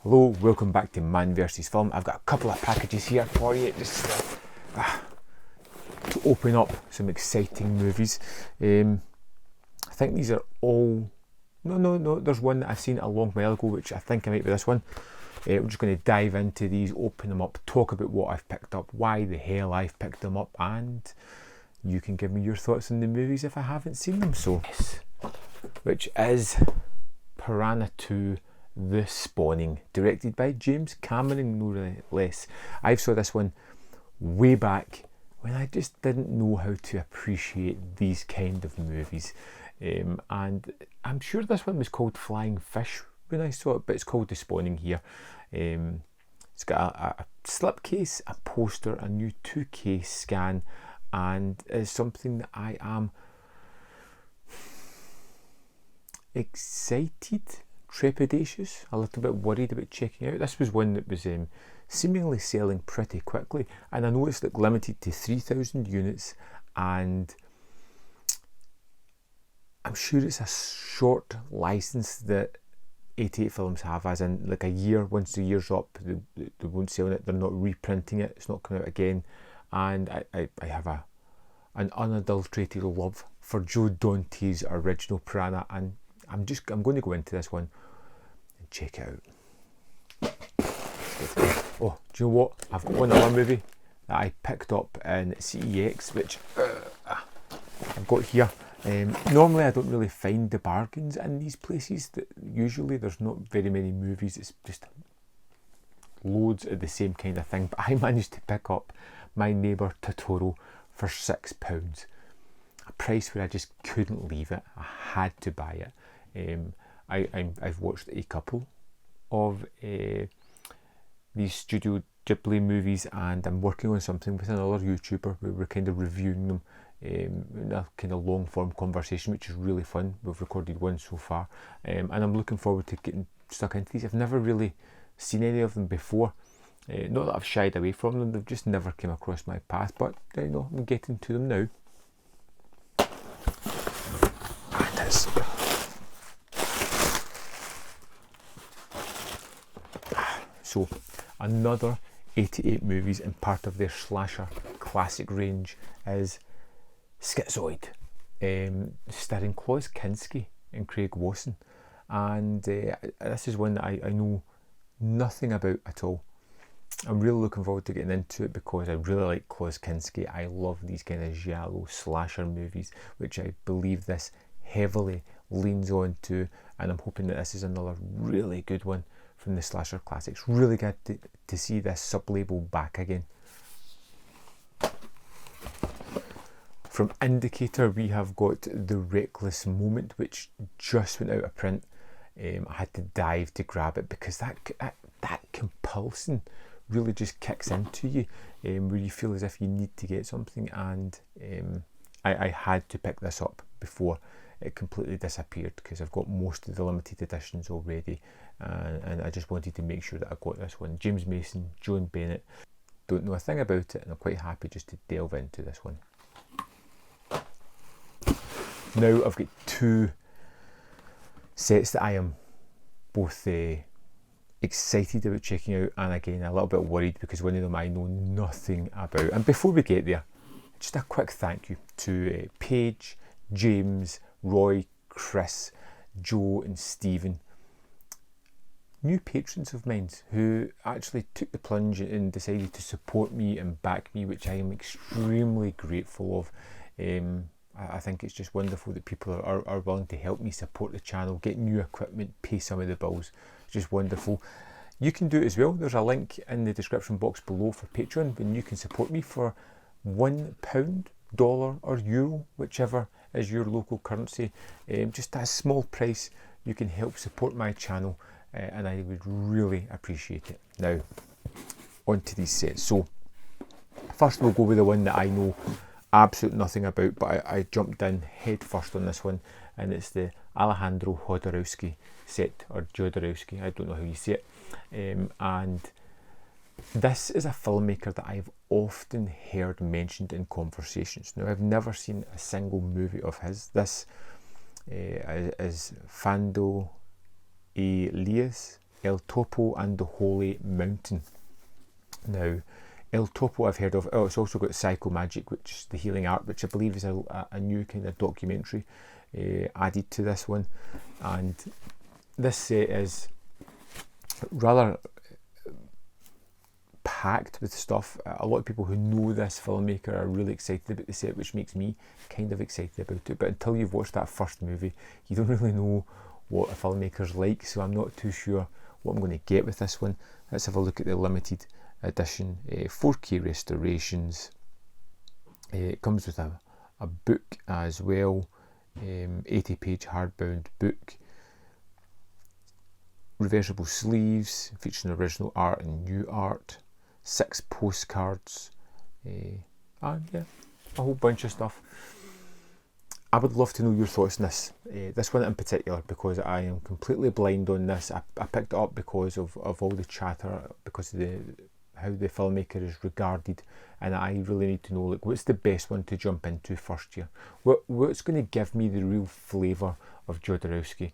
Hello, welcome back to Man vs Film. I've got a couple of packages here for you just to open up some exciting movies. I think these are all... No, there's one that I've seen a long while ago, which I think I might be this one. We're just going to dive into these, open them up, talk about what I've picked up, why the hell I've picked them up, and you can give me your thoughts on the movies if I haven't seen them. So, yes, which is Piranha 2: The Spawning, directed by James Cameron, no less. I saw this one way back when I just didn't know how to appreciate these kind of movies. And I'm sure this one was called Flying Fish when I saw it, but it's called The Spawning here. It's got a slipcase, a poster, a new 2K scan, and is something that I am excited, trepidatious, a little bit worried about checking out. This was one that was seemingly selling pretty quickly, and I know it's like limited to 3,000 units, and I'm sure it's a short license that 88 Films have, as in like a year. Once the year's up, they won't sell it, they're not reprinting it, it's not coming out again. And I have an unadulterated love for Joe Dante's original Piranha, and I'm going to go into this one and check it out. Oh, do you know what? I've got one other movie that I picked up in CEX, which I've got here. Normally I don't really find the bargains in these places. Usually there's not very many movies, it's just loads of the same kind of thing, but I managed to pick up My Neighbour Totoro for £6, a price where I just couldn't leave it. I had to buy it. I've watched a couple of these Studio Ghibli movies, and I'm working on something with another YouTuber where we're kind of reviewing them in a kind of long form conversation, which is really fun. We've recorded one so far, and I'm looking forward to getting stuck into these. I've never really seen any of them before. Not that I've shied away from them, they've just never come across my path, but you know, I'm getting to them now. And it's so another 88 movies, and part of their slasher classic range is Schizoid, starring Klaus Kinski and Craig Wasson, and this is one that I know nothing about at all. I'm really looking forward to getting into it because I really like Klaus Kinski. I love these kind of giallo slasher movies, which I believe this heavily leans on to, and I'm hoping that this is another really good one from the slasher classics. Really good to see this sub-label back again. From Indicator, we have got The Reckless Moment, which just went out of print. I had to dive to grab it because that compulsion really just kicks into you, where you feel as if you need to get something, and I had to pick this up before it completely disappeared because I've got most of the limited editions already, and I just wanted to make sure that I got this one. James Mason, Joan Bennett, don't know a thing about it, and I'm quite happy just to delve into this one. Now I've got two sets that I am both excited about checking out, and again a little bit worried because one of them I know nothing about. And before we get there, just a quick thank you to Paige, James, Roy, Chris, Joe and Stephen, new patrons of mine who actually took the plunge and decided to support me and back me, which I am extremely grateful of. I think it's just wonderful that people are willing to help me support the channel, get new equipment, pay some of the bills. It's just wonderful. You can do it as well. There's a link in the description box below for Patreon, and you can support me for £1, dollar or euro, whichever is your local currency. Just a small price, you can help support my channel, and I would really appreciate it. Now, on to these sets. So, first we'll go with the one that I know absolutely nothing about, but I jumped in head first on this one, and it's the Alejandro Jodorowsky set, or Jodorowsky, I don't know how you say it. And this is a filmmaker that I've often heard mentioned in conversations. Now, I've never seen a single movie of his. This is Fando Elias, El Topo and the Holy Mountain. Now, El Topo I've heard of. Oh, it's also got Psycho Magic, which is the healing art, which I believe is a new kind of documentary added to this one. And this set is rather packed with stuff. A lot of people who know this filmmaker are really excited about the set, which makes me kind of excited about it. But until you've watched that first movie, you don't really know what a filmmaker's like, so I'm not too sure what I'm going to get with this one. Let's have a look at the limited edition 4K restorations. It comes with a book as well, 80-page hardbound book, reversible sleeves featuring original art and new art, 6 postcards, and yeah, a whole bunch of stuff. I would love to know your thoughts on this one in particular, because I am completely blind on this. I picked it up because of all the chatter, because of how the filmmaker is regarded, and I really need to know, like, what's the best one to jump into first here? What's going to give me the real flavour of Jodorowsky?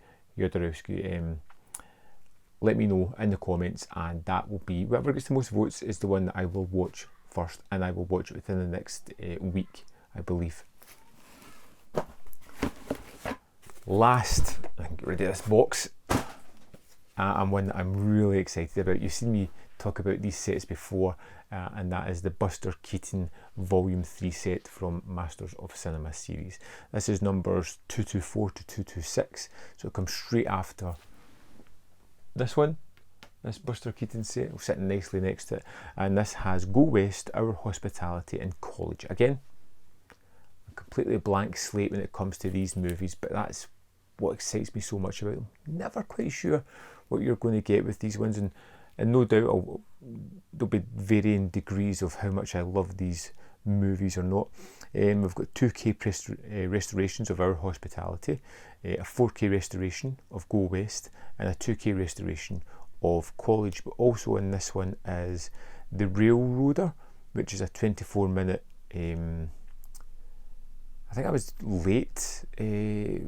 Let me know in the comments, and that will be, whoever gets the most votes is the one that I will watch first, and I will watch it within the next week, I believe. Last, I can get rid of this box, and one that I'm really excited about. You've seen me talk about these sets before, and that is the Buster Keaton Volume 3 set from Masters of Cinema series. This is numbers 224 to 226, so it comes straight after this one. This Buster Keaton set, sitting nicely next to it, and this has Go West, Our Hospitality, and College. Again, a completely blank slate when it comes to these movies, but that's what excites me so much about them. Never quite sure what you're going to get with these ones, and no doubt there'll be varying degrees of how much I love these movies or not. We've got 2K restorations of Our Hospitality, a 4K restoration of Go West, and a 2K restoration of College. But also in this one is The Railroader, which is a 24-minute, I think that was late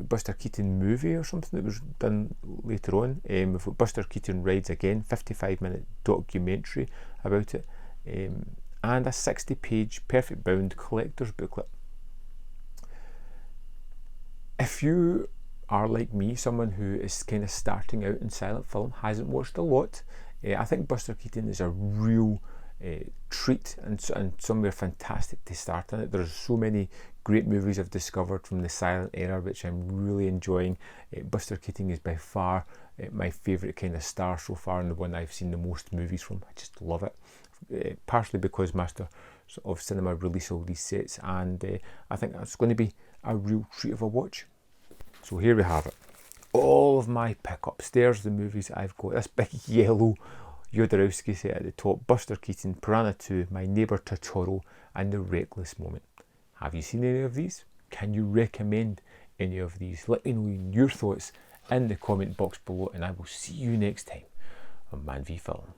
Buster Keaton movie or something that was done later on. We've got Buster Keaton Rides Again, 55-minute documentary about it, and a 60-page perfect bound collector's booklet. If you are like me, someone who is kind of starting out in silent film, hasn't watched a lot, I think Buster Keaton is a real treat and somewhere fantastic to start in it. There's so many great movies I've discovered from the silent era which I'm really enjoying. Buster Keaton is by far my favourite kind of star so far, and the one I've seen the most movies from. I just love it, partially because Masters of Cinema release all these sets, and I think that's going to be a real treat of a watch. So here we have it, all of my pickups. There's the movies I've got. This big yellow Jodorowsky set at the top: Buster Keaton, Piranha 2, My Neighbour Totoro, and The Reckless Moment. Have you seen any of these? Can you recommend any of these? Let me know your thoughts in the comment box below, and I will see you next time on Man v Film.